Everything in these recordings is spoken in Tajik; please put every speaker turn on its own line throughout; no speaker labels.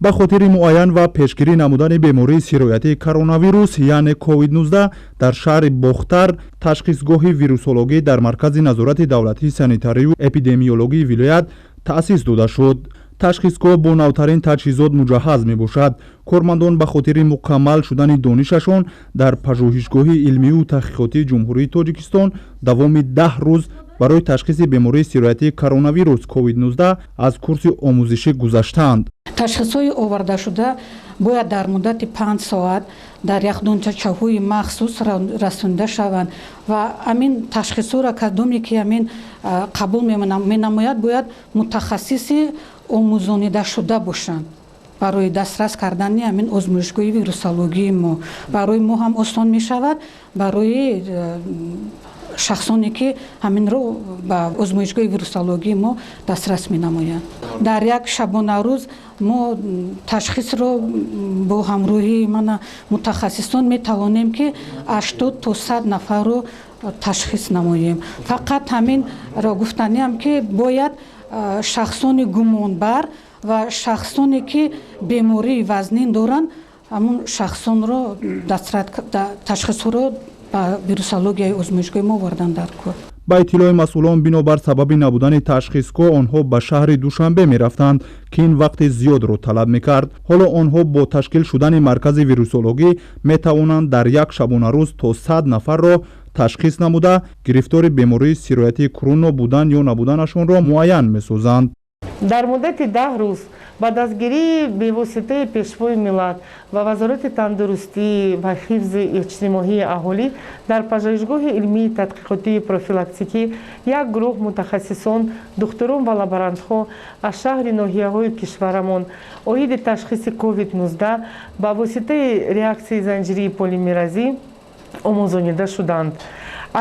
ба хотири муайян ва пешгирӣ намудани бемории сироятии коронавирус яъне COVID-19 дар шаҳри Бохтар ташхисгоҳи вирусологии дар маркази назорати давлатии санитарию эпидемиологии вилоят таъсис дода шуд. ташхисгоҳ бо навтарин таҷҳизот муҷаҳҳаз мебошад. кормандон ба хотири мукаммал шудани донишашон дар пажӯҳишгоҳи илмию таҳқиқотии ҷумҳурии Тоҷикистон давоми 10 рӯз барои ташхиси бемории сироятии коронавирус COVID-19 аз курси омӯзишӣ гузаштаанд.
ташхисҳои овардашуда бояд дар муддати 5 соат дар яхдончаҳои махсус расонида шаванд ва амин ташхисҳоро кадоме ки амин қабул менамояд бояд мутахассиси омӯзонида шуда бошанд барои дастрас кардани амин озмоишгоҳи вирусологии мо. барои мо ҳам осон мешавад барои шахсоне ки ҳаминро ба озмоишгоҳи вирусологии мо дастрас менамоянд. дар як шабона рӯз мо ташхисро бо ҳамроҳии мана мутахассисон метавонем ки 80 то 100 нафарро ташхис намоем. фақат ҳаминро гуфтанем ки бояд шахсони гумонбар ва шахсоне ки бемории вазнин доранд ҳамун шахсонро ташхисҳоро ба вирусологияи озмоишгоҳи мо вардан дар кор.
ба иттилои масъулон бинобар сабаби набудани ташхисгоҳ онҳо ба шаҳри Душанбе мерафтанд ки ин вақти зиёдро талаб мекард. ҳоло онҳо бо ташкил шудани маркази вирусологӣ метавонанд дар як шабонарӯз то 100 нафарро ташхис намуда гирифтори бемории сироятии короно будан ё набуданашонро муайян месозанд.
дар муддати 10 рӯз ба дастгирии бевоситаи пешвои миллат ва вазорати тандурустӣ ва ҳифзи иҷтимоии аҳолӣ дар пажӯҳишгоҳи илмии тадқиқотии профилактикӣ як гурӯҳ мутахассисон духтурон ва лаборантҳо аз шаҳри ноҳияҳои кишварамон оиди ташхиси COVID-19 ба воситаи реаксияи занҷирии полимеразӣ омӯзонида шуданд.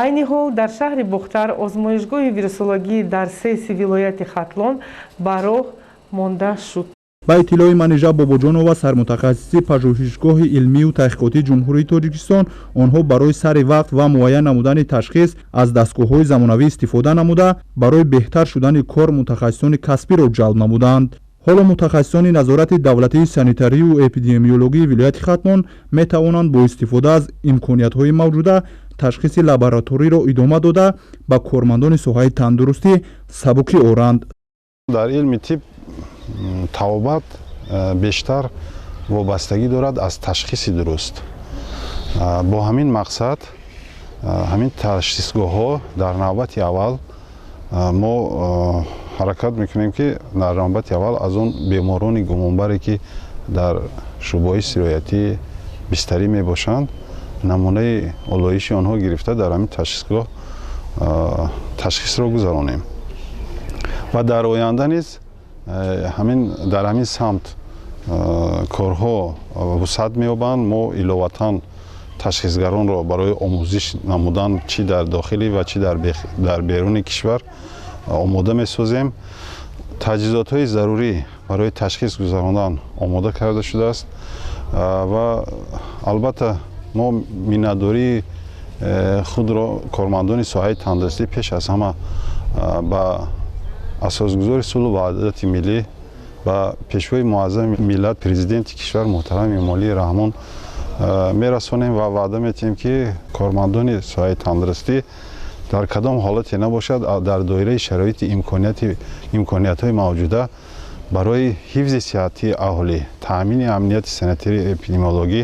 айни ҳол дар шаҳри Бохтар озмоишгоҳи вирусологии дар 3 вилояти Хатлон ба роҳ монда шуд.
ба иттилои манижа бобоҷонова сармутахассиси пажӯҳишгоҳи илмию таҳқиқотии ҷумҳурии Тоҷикистон онҳо барои сари вақт ва муайян намудани ташхис аз дастгоҳҳои замонавӣ истифода намуда барои беҳтар шудани кор мутахассисони касбиро ҷалб намуданд. ҳоло мутахассисони назорати давлатии санитарию эпидемиологии вилояти Хатлон метавонанд бо истифода аз имкониятҳои мавҷуда ташхиси лабораториро идома дода ба кормандони соҳаи тандурустӣ сабукӣ оранд.
дар илми тиб тавобат бештар вобастагӣ дорад аз ташхиси дуруст. бо ҳамин мақсад ҳамин ташхисгоҳҳо дар навбати аввал мо ҳаракат мекунем ки дар навбати аввал аз он беморони гумонбаре ки дар шӯъбаҳои сироятӣ бистарӣ мебошанд намунаи олоиши онҳо гирифта дар ҳамин ташхисгоҳ ташхисро гузаронем ва дар оянда низ дар ҳамин самт корҳо вусъат меёбанд. мо иловатан ташхисгаронро барои омӯзиш намудан чӣ дар дохилӣ ва чӣ дар беруни кишвар омода месозем. таҷҳизотҳои зарурӣ барои ташхис гузарондан омода карда шудааст ва албатта мо миннатдории худро кормандони соҳаи тандурустӣ пеш аз ҳама ба асосгузори сулҳу ваҳдати миллӣ ва пешвои муаззами миллат президенти кишвар муҳтарами эмомалии раҳмон мерасонем ва ваъда метиҳем ки кормандони соҳаи тандурустӣ дар кадом ҳолате набошад дар доираи шароити имкониятҳои мавҷуда барои ҳифзи сиҳати аҳолӣ таъмини амнияти санитарию эпидемиологӣ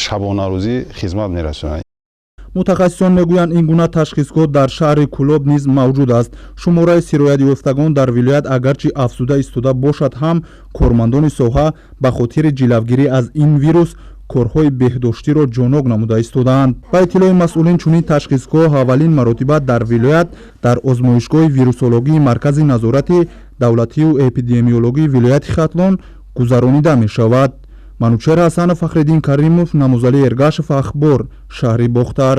шабонарӯзӣ хизмат мерасонад.
мутахассисон мегӯянд ин гуна ташхисгоҳ дар шаҳри Кӯлоб низ мавҷуд аст. шумораи сироятёфтагон дар вилоят агарчи афзуда истода бошад ҳам кормандони соҳа ба хотири ҷилавгирӣ аз ин вирус корҳои беҳдоштиро ҷонок намуда истодаанд. ба иттилои масъулин чунин ташхисгоҳ аввалин маротиба дар вилоят дар озмоишгоҳи вирусологии маркази назорати давлатию эпидемиологии вилояти Хатлон гузаронида мешавад. манучер ҳасанов, фахриддин каримов, намузали эргашев, ахбор, шаҳри Бохтар.